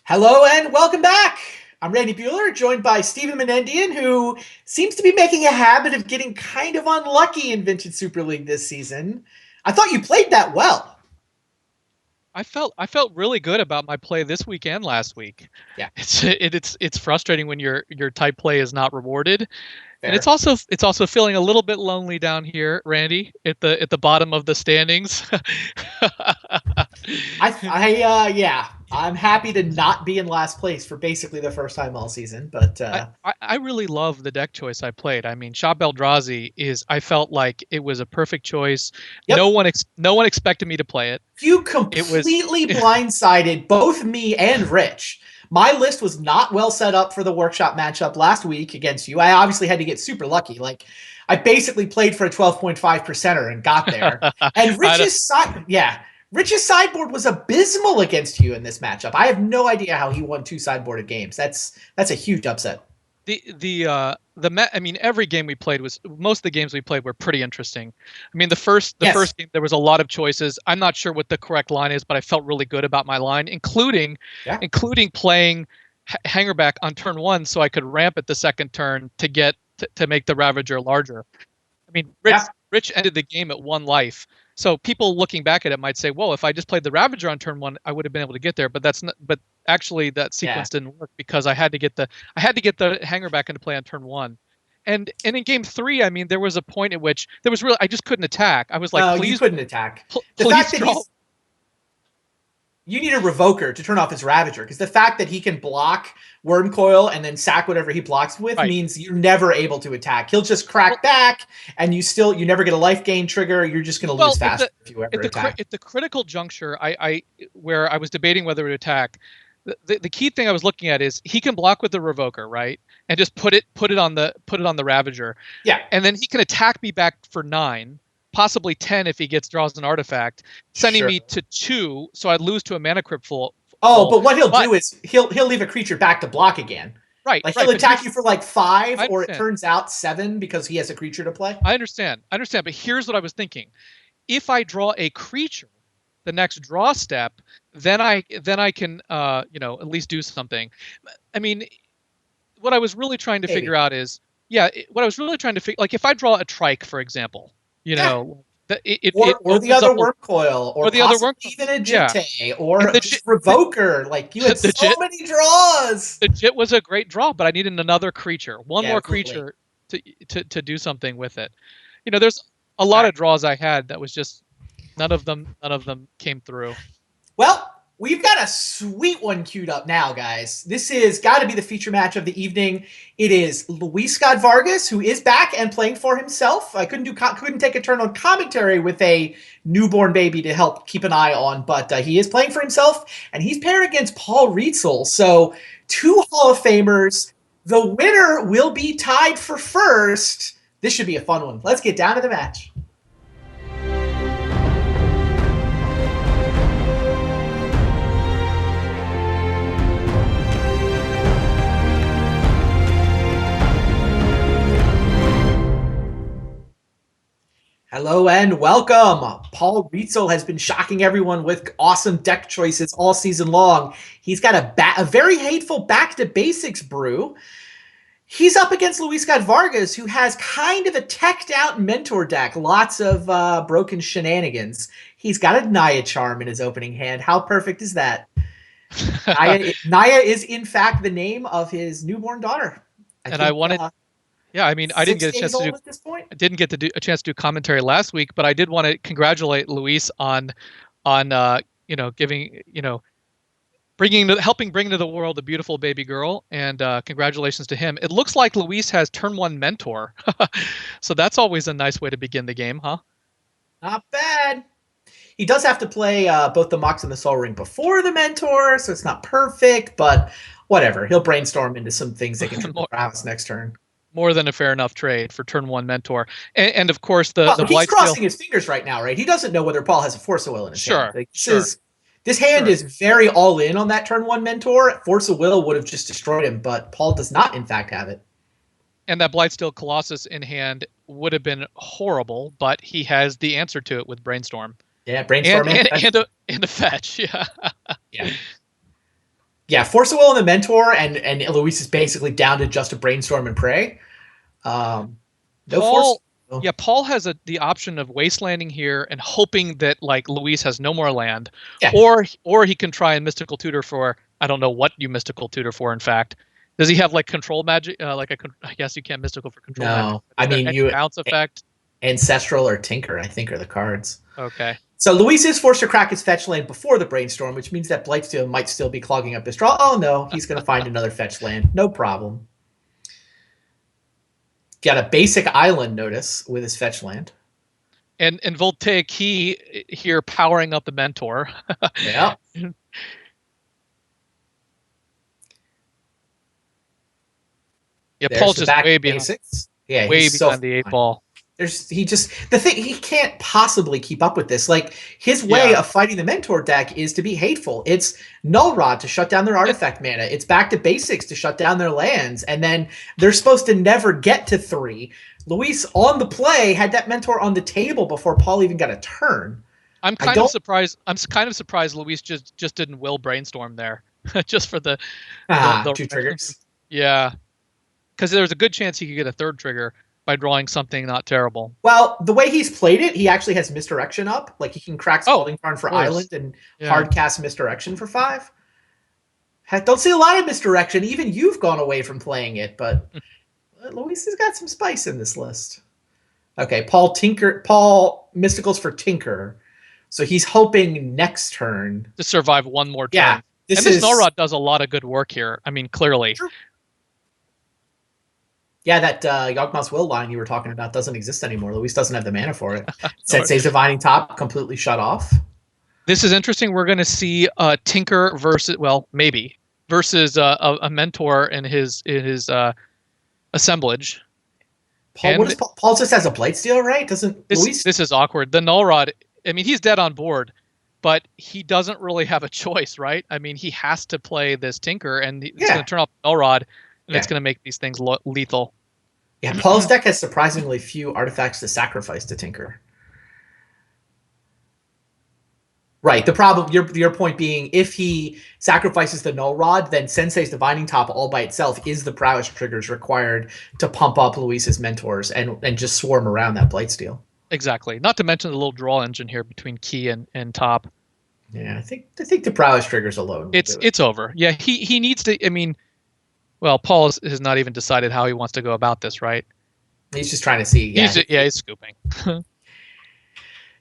Hello and welcome back. I'm Randy Bueller, joined by Stephen Menendian, who seems to be making a habit of getting kind of unlucky in Vintage Super League this season. I thought you played that well. I felt really good about my play this week and last week. Yeah, It's frustrating when your type play is not rewarded, and it's fair. also it's also feeling a little bit lonely down here, Randy, at the bottom of the standings. Yeah, I'm happy to not be in last place for basically the first time all season, but I really love the deck choice I played. I mean, Shop Eldrazi is I felt like it was a perfect choice. yep. No one expected me to play it. You It was completely blindsided both me and Rich. My list was not well set up for the workshop matchup last week against you. I obviously had to get super lucky. Like, I basically played for a 12.5 percenter and got there. And I don't- Rich's sideboard was abysmal against you in this matchup. I have no idea how he won two sideboarded games. That's a huge upset. I mean, every game we played was most of the games we played were pretty interesting. I mean, the Yes. first game there was a lot of choices. I'm not sure what the correct line is, but I felt really good about my line, Yeah. including playing Hangerback on turn one so I could ramp it the second turn to make the Ravager larger. I mean, Yeah. Rich ended the game at one life. So people looking back at it might say, "Well, if I just played the Ravager on turn one, I would have been able to get there." But that's not. But actually, that Yeah. sequence didn't work because I had to get the hanger back into play on turn one. And in game three, I mean, there was a point at which there was really I just couldn't attack. I was like, No, you "Please, couldn't attack. The fact please that draw." you need a revoker to turn off his Ravager, because the fact that he can block Worm Coil and then sack whatever he blocks with Right. means you're never able to attack. He'll just Well, crack back, and you never get a life gain trigger. You're just going to lose well, at faster the if you ever attack. at the critical juncture, I where I was debating whether to attack, the key thing I was looking at is he can block with the revoker, right? And just put it on the Ravager, Yeah, and then he can attack me back for 9, possibly 10 if he gets draws an artifact, sending sure. me to 2, so I'd lose to a mana crypt Oh, full. but what he'll But do is he'll leave a creature back to block again. right, Like, he'll right. But attack here's you for like 5, I or it understand. turns out 7 because he has a creature to play. I understand. But here's what I was thinking: if I draw a creature, the next draw step, then I can at least do something. I mean, what I was really trying to figure Maybe. out is, what I was really trying to figure, like if I draw a trike, for example, Yeah. that it Or the opens other up worm coil, or or the other possibly work. even a Yeah, Jitte, and or just Revoker. Like, you had the so jit many draws. the jit was a great draw, but I needed another creature, one Yeah, it more was a little late. creature to do something with it. There's a All lot right. of draws I had that was just none of them came through. Well, we've got a sweet one queued up now, guys. This is got to be the feature match of the evening. It is Luis Scott-Vargas, who is back and playing for himself. I couldn't take a turn on commentary with a newborn baby to help keep an eye on, but he is playing for himself, and he's paired against Paul Rietzl. So, two Hall of Famers. The winner will be tied for first. This should be a fun one. Let's get down to the match. Hello and welcome. Paul Rietzl has been shocking everyone with awesome deck choices all season long. He's got a very hateful back to basics brew. He's up against Luis Scott-Vargas, who has kind of a teched out mentor deck, lots of broken shenanigans. He's got a Naya Charm in his opening hand. How perfect is that? Naya is, in fact, the name of his newborn daughter. I And I think wanted, yeah, I mean, 6 days old at this point. I didn't get to do a chance to do commentary last week, but I did want to congratulate Luis on giving helping bring to the world a beautiful baby girl, and congratulations to him. It looks like Luis has turn one mentor, so that's always a nice way to begin the game, huh? Not bad. He does have to play both the Mox and the Sol Ring before the Mentor, so it's not perfect, but whatever. He'll brainstorm into some things that can trigger more, Prowess next turn. more than a fair enough trade for turn one mentor, and of course the Well, he's Blightsteel. crossing his fingers right now, right? He doesn't know whether Paul has a Force of Will in his hand. Sure, Like, sure, this hand sure. is very all in on that turn one Mentor. Force of Will would have just destroyed him, but Paul does not, in fact, have it. And that Blightsteel Colossus in hand would have been horrible, but he has the answer to it with Brainstorm Yeah, and brainstorm and and, and a and a fetch. Yeah. yeah. Yeah, Force of Will and the Mentor, and Luis is basically down to just a Brainstorm and Pray. No Force. Paul, yeah, Paul has the option of wastelanding here and hoping that like Luis has no more land, Yeah. or he can try and mystical tutor for I don't know what you mystical tutor for. In fact, does he have like control magic? I guess you can't mystical for control magic. No, But I is there mean any you bounce effect? Ancestral or Tinker, I think, are the cards. Okay. So Luis is forced to crack his fetch land before the Brainstorm, which means that Blightsteel might still be clogging up his draw. Oh no, he's going to find another fetch land. No problem. Got a basic island notice with his fetch land. And Voltaic Key here powering up the mentor. Yeah. Yeah, There's Paul's the just back way behind, basics. Yeah, way he's so behind the eight behind. ball. The thing, he can't possibly keep up with this. Like, his way Yeah. of fighting the Mentor deck is to be hateful. It's Null Rod to shut down their artifact mana. It's back to basics to shut down their lands. And then they're supposed to never get to 3. Luis, on the play, had that Mentor on the table before Paul even got a turn. I'm kind of surprised. I'm kind of surprised Luis just didn't will brainstorm there, just for the 2 triggers. Yeah, because there was a good chance he could get a third trigger by drawing something not terrible. Well, the way he's played it, he actually has Misdirection up. Like, he can crack Scalding Tarn for Island and hard cast Misdirection for 5. Don't see a lot of Misdirection. Even you've gone away from playing it, but Luis has got some spice in this list. Okay, Paul Mysticals for Tinker. So he's hoping next turn to survive one more turn. Yeah. This Null does a lot of good work here. I mean, clearly. True. Yeah, that Yawgmoth's Will line you were talking about doesn't exist anymore. Luis doesn't have the mana for it. Sensei's Divining Top completely shut off. This is interesting. We're going to see Tinker versus, well, maybe, versus a Mentor in his assemblage. Paul just has a Blightsteel, right? Doesn't Luis? This is awkward. The Null Rod, I mean, he's dead on board, but he doesn't really have a choice, right? I mean, he has to play this Tinker, and it's going to turn off the Null Rod, and it's going to make these things lethal. Yeah, Paul's deck has surprisingly few artifacts to sacrifice to Tinker. Right. The problem, your point being, if he sacrifices the Null Rod, then Sensei's Divining Top all by itself is the prowess triggers required to pump up Luis's Mentors and just swarm around that Blightsteel. Exactly. Not to mention the little draw engine here between Key and Top. Yeah, I think the prowess triggers alone. It's over. Yeah, he needs to. I mean, well, Paul has not even decided how he wants to go about this, right? He's just trying to see. Yeah, he's scooping.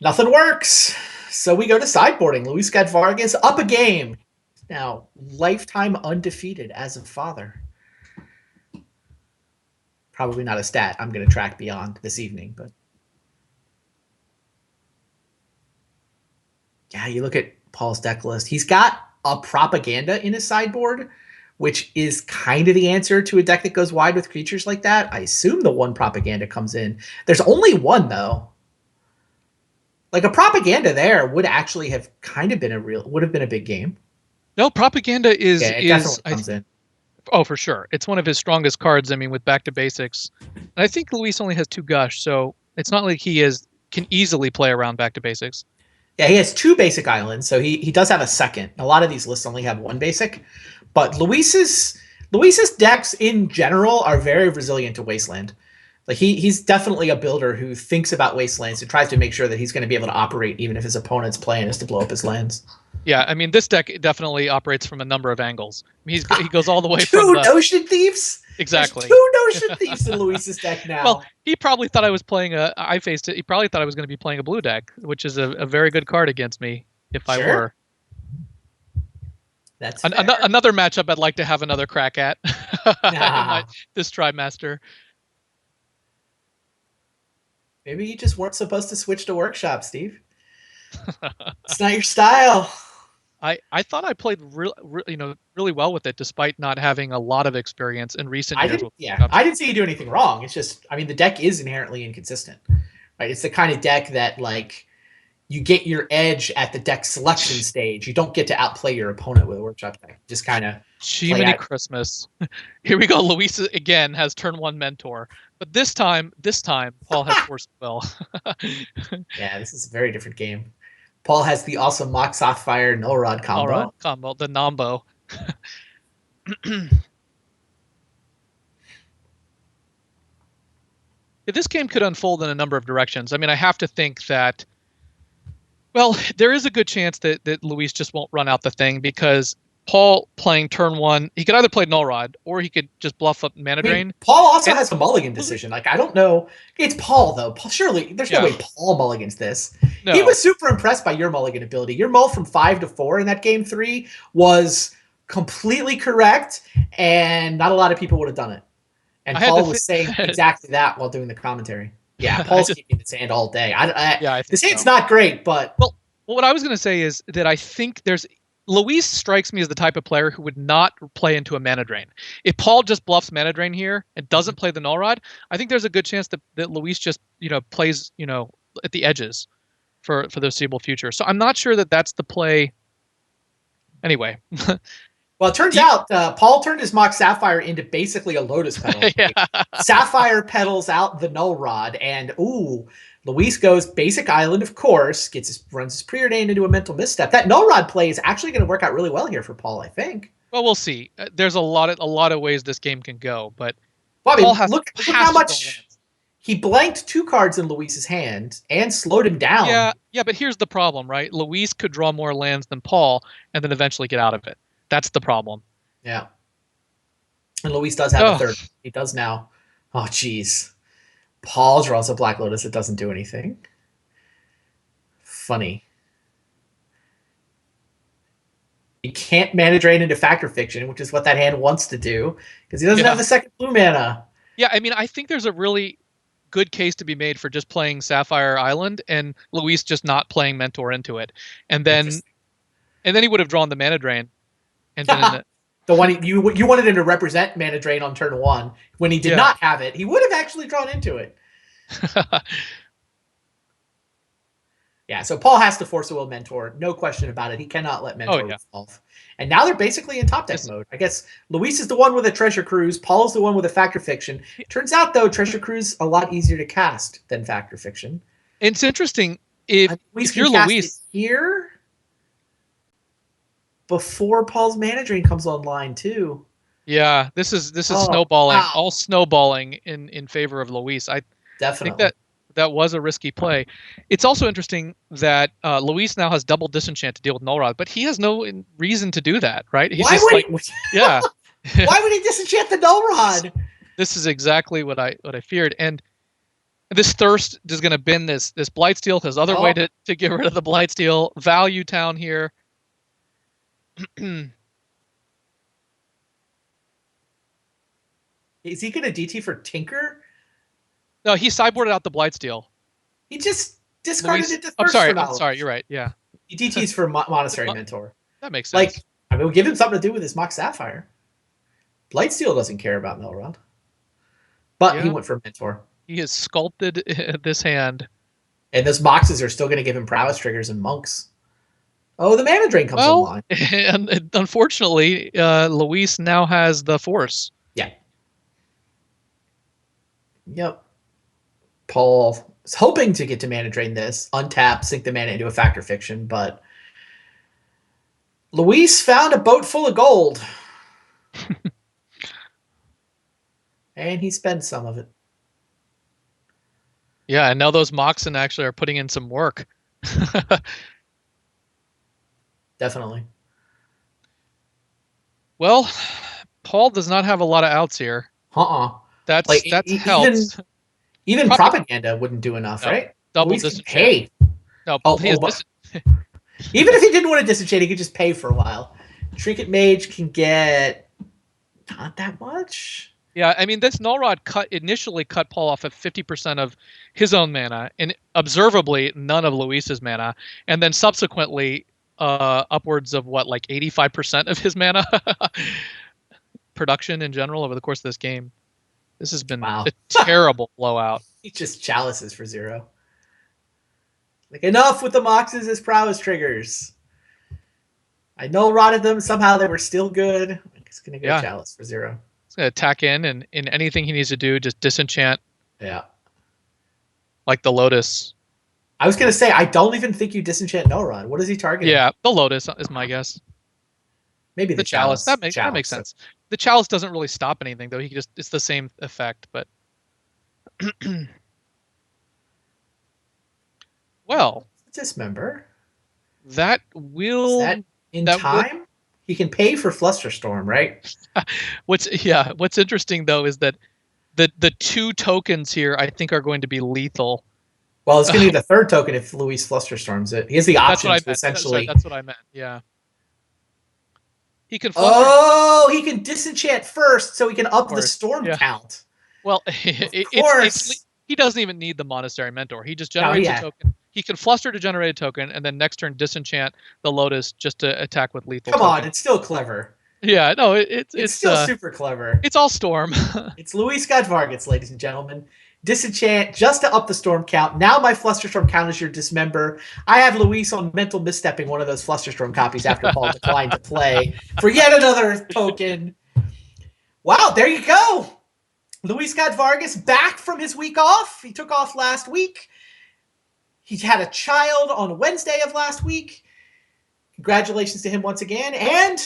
Nothing works. So we go to sideboarding. Luis Scott-Vargas up a game. Now, lifetime undefeated as a father. Probably not a stat I'm going to track beyond this evening, but yeah, you look at Paul's deck list. He's got a Propaganda in his sideboard, which is kind of the answer to a deck that goes wide with creatures like that. I assume the 1 Propaganda comes in. There's only 1, though. Like, a Propaganda there would actually have kind of been would have been a big game. No, Propaganda is definitely comes in. Oh, for sure. It's one of his strongest cards. I mean, with Back to Basics. And I think Luis only has 2 Gush, so it's not like he can easily play around Back to Basics. Yeah, he has 2 basic islands, so he does have a second. A lot of these lists only have 1 basic. But Luis's decks in general are very resilient to Wasteland. Like, he's definitely a builder who thinks about Wastelands and tries to make sure that he's going to be able to operate even if his opponent's plan is to blow up his lands. Yeah, I mean, this deck definitely operates from a number of angles. I mean, he goes all the way from the Notion Thieves? Exactly. There's 2 Notion Thieves in Luis's deck now. Well, he probably thought I was playing I faced it. He probably thought I was going to be playing a blue deck, which is a very good card against me if I were. That's another matchup I'd like to have another crack at this Trimester. Maybe you just weren't supposed to switch to Workshop, Steve. It's not your style. I thought I played really well with it, despite not having a lot of experience in recent years. I didn't see you do anything wrong. It's just, I mean, the deck is inherently inconsistent, right? It's the kind of deck that, like, you get your edge at the deck selection stage. You don't get to outplay your opponent with a Workshop deck. Just kind of. Jiminy Christmas. Here we go. Luis again has turn 1 Mentor, but this time Paul has Force Will. Yeah, this is a very different game. Paul has the awesome Mox Softfire Null Rod combo. The Nombo. This game could unfold in a number of directions. I mean, I have to think that, well, there is a good chance that Luis just won't run out the thing because Paul playing turn one, he could either play null rod or he could just bluff up mana I mean, drain. Paul also And has a mulligan decision. Like, I don't know. It's Paul, though. Surely, there's no yeah, way Paul mulligans this. He no, was super impressed by your mulligan ability. Your mull from 5 to 4 in that game 3 was completely correct, and not a lot of people would have done it. And I had to Paul was saying think. exactly that while doing the commentary. Yeah, I Paul's just, keeping his hand all day. yeah, I This think hand's so. not great, but Well, what I was going to say is that I think there's Luis strikes me as the type of player who would not play into a mana drain. If Paul just bluffs mana drain here and doesn't play the null rod, I think there's a good chance that Luis just plays at the edges for the foreseeable future. So I'm not sure that that's the play. Anyway, well, it turns out Paul turned his Mox Sapphire into basically a Lotus Petal. yeah, Sapphire petals out the Null Rod, and Luis goes basic island, of course, runs his preordained into a mental misstep. That Null Rod play is actually going to work out really well here for Paul, I think. well, we'll see. There's a lot of ways this game can go, but Well, I Paul mean, look has how to draw much lands. he blanked 2 cards in Luis's hand and slowed him down. Yeah, but here's the problem, right? Luis could draw more lands than Paul and then eventually get out of it. That's the problem. Yeah. And Luis does have a Oh, third. He does now. Oh, jeez. Paul draws a Black Lotus. It doesn't do anything. Funny. He can't mana drain into Factor Fiction, which is what that hand wants to do, because he doesn't have the second blue mana. Yeah, I mean, I think there's a really good case to be made for just playing Sapphire Island and Luis just not playing Mentor into it. And then he would have drawn the mana drain and been in it. The one you wanted him to represent mana drain on turn 1. When he did not have it, he would have actually drawn into it. Yeah, so Paul has to force a will Mentor. No question about it. He cannot let Mentor resolve. And now they're basically in top deck mode. I guess Luis is the one with a Treasure Cruise. Paul is the one with a Factor Fiction. Turns out, though, Treasure Cruise a lot easier to cast than Factor Fiction. It's interesting if you're Luis here before Paul's mana drain comes online too. Yeah, this is snowballing, all snowballing in favor of Luis. I think that was a risky play. It's also interesting that Luis now has double disenchant to deal with Null Rod, but he has no reason to do that, right? He's yeah. Why would he disenchant the Null Rod? This is exactly what I feared, and this Thirst is going to bend this Blightsteel because other way to get rid of the Blightsteel. Value Town here. Is he going to DT for Tinker? No, he sideboarded out the Blightsteel. He just discarded it to Thirst. I'm sorry. You're right. Yeah. He DTs for Monastery Mentor. That makes sense. Like, I mean, we'll give him something to do with his Mox Sapphire. Blightsteel doesn't care about Melrod. But he went for Mentor. He has sculpted this hand. And those Moxes are still going to give him prowess triggers and monks. Oh, the mana drain comes online. And unfortunately, Luis now has the force. Yeah. Yep. Paul is hoping to get to mana drain this, untap, sink the mana into a Factor Fiction, but Luis found a boat full of gold. And he spends some of it. Yeah, and now those Moxen actually are putting in some work. Definitely. Well, Paul does not have a lot of outs here. That's helps. Even propaganda wouldn't do enough, right? Double disenchant. Pay. No, even if he didn't want to disenchant, he could just pay for a while. Trinket Mage can get not that much. Yeah, I mean, this Null Rod initially cut Paul off at 50% of his own mana, and observably none of Luis's mana, and then subsequently upwards of like 85% of his mana production in general over the course of this game. This has been a terrible blowout. He just chalices for 0. Like, enough with the Moxes as prowess triggers. I Null Rodded them. Somehow they were still good. He's going to go chalice for 0. He's going to attack and in anything he needs to do, just disenchant. Yeah. Like the Lotus. I was going to say, I don't even think you disenchant Null Rod. What is he targeting? Yeah, the Lotus is my guess. Maybe the The chalice. chalice. That makes Chalice. sense. The chalice doesn't really stop anything though. He just it's the same effect, but well, Dismember. that Is that will in that will time? He can pay for Flusterstorm, right? what's interesting though is that the two tokens here I think are going to be lethal. Well, it's going to be the third token if Luis Flusterstorms it. He has the That's what option I to meant. Sorry, essentially. that's what I meant. Yeah. He can fluster, of Oh, he can disenchant first so he can up the course. storm Yeah. count. Well, Of it's course. he doesn't even need the monastery mentor. He just No, generates a yeah. token. He can fluster to generate a token, and then next turn disenchant the lotus just to attack with lethal Come on, token. it's still clever. Yeah, no, It's still super clever. it's all storm. It's Luis Scott-Vargas, ladies and gentlemen. Disenchant just to up the storm count. Now my Flusterstorm count is your dismember. I have Luis on mental misstepping one of those Flusterstorm copies after Paul declined to play for yet another token. Wow, there you go. Luis Scott-Vargas back from his week off. He took off last week. He had a child on Wednesday of last week. Congratulations to him once again. And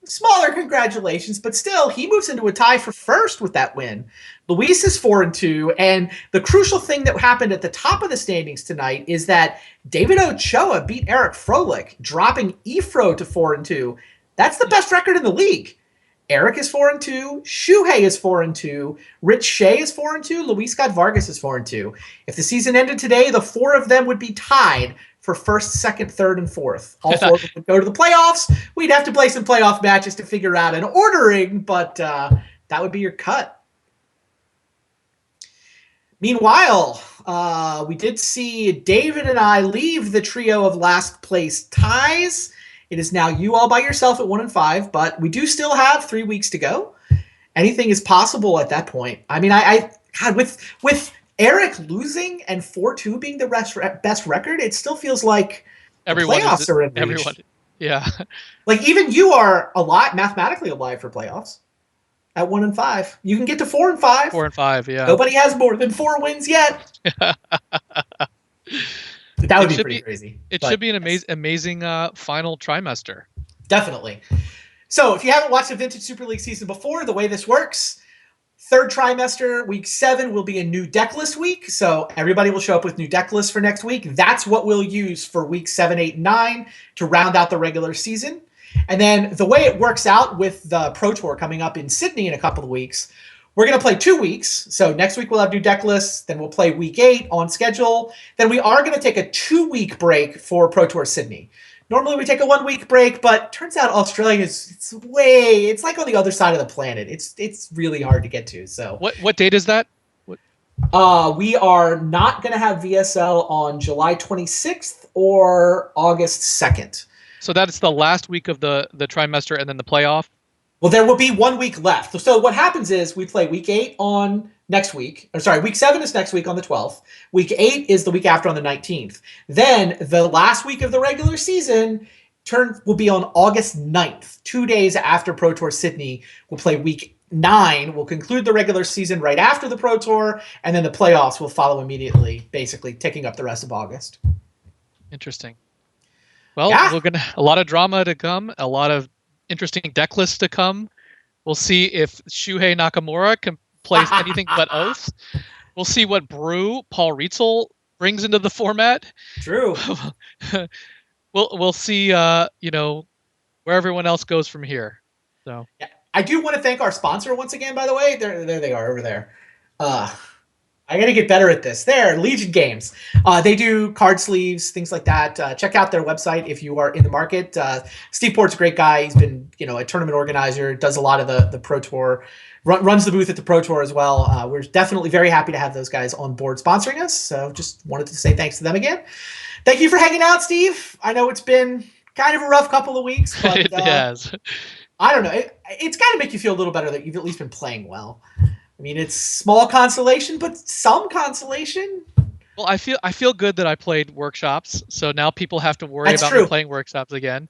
smaller congratulations, but still, he moves into a tie for first with that win. Luis is 4-2, and the crucial thing that happened at the top of the standings tonight is that David Ochoa beat Eric Froelich, dropping Efro to 4-2. That's the best record in the league. Eric is 4-2. Shuhei is 4-2. Rich Shea is 4-2. Luis Scott-Vargas is 4-2. If the season ended today, the four of them would be tied for first, second, third, and fourth. All four of them would go to the playoffs. We'd have to play some playoff matches to figure out an ordering, but that would be your cut. Meanwhile, we did see David and I leave the trio of last place ties. It is now you all by yourself at 1-5, but we do still have 3 weeks to go. Anything is possible at that point. I mean, God, with Eric losing and 4-2 being the best record, it still feels like the playoffs are in reach. Everyone, yeah. Like even you are alive, mathematically alive for playoffs at 1-5. You can get to 4-5. 4-5, yeah. Nobody has more than 4 wins yet. That would be pretty crazy. It should be an amazing final trimester. Definitely. So if you haven't watched the Vintage Super League season before, the way this works, third trimester, week 7 will be a new deck list week. So everybody will show up with new deck lists for next week. That's what we'll use for week 7, 8, and 9 to round out the regular season. And then the way it works out with the Pro Tour coming up in Sydney in a couple of weeks, we're going to play 2 weeks. So next week we'll have new deck lists. Then we'll play week 8 on schedule. Then we are going to take a 2-week break for Pro Tour Sydney. Normally we take a 1-week break, but turns out Australia it's like on the other side of the planet. It's really hard to get to. So what date is that? We are not going to have VSL on July 26th or August 2nd. So that's the last week of the trimester and then the playoff? Well, there will be 1 week left. So what happens is we play week 8 on next week. Or sorry, week 7 is next week on the 12th. Week 8 is the week after on the 19th. Then the last week of the regular season will be on August 9th. 2 days after Pro Tour Sydney, we'll play week 9. We'll conclude the regular season right after the Pro Tour, and then the playoffs will follow immediately, basically taking up the rest of August. Interesting. Well, we're gonna a lot of drama to come, a lot of interesting deck lists to come. We'll see if Shuhei Nakamura can play anything but Oath. We'll see what brew Paul Rietzl brings into the format. True. We'll see where everyone else goes from here. So yeah. I do want to thank our sponsor once again, by the way. There they are over there. I got to get better at this. There, Legion Games. They do card sleeves, things like that. Check out their website if you are in the market. Steve Port's a great guy. He's been, a tournament organizer, does a lot of the Pro Tour, runs the booth at the Pro Tour as well. We're definitely very happy to have those guys on board sponsoring us. So just wanted to say thanks to them again. Thank you for hanging out, Steve. I know it's been kind of a rough couple of weeks, but it has. I don't know. It's got to make you feel a little better that you've at least been playing well. I mean, it's small consolation, but some consolation. Well, I feel good that I played workshops, so now people have to worry about me playing workshops again.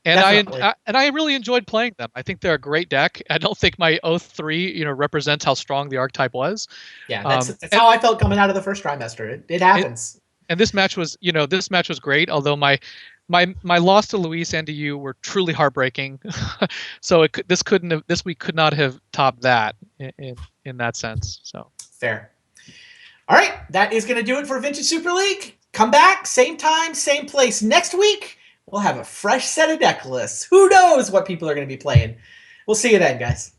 And I really enjoyed playing them. I think they're a great deck. I don't think my Oath 3, represents how strong the archetype was. Yeah, that's how I felt coming out of the first trimester. It happens. And this match was great, although my my loss to Luis and to you were truly heartbreaking. So this week could not have topped that in that sense. So fair. All right, that is going to do it for Vintage Super League. Come back, same time, same place next week. We'll have a fresh set of deck lists. Who knows what people are going to be playing? We'll see you then, guys.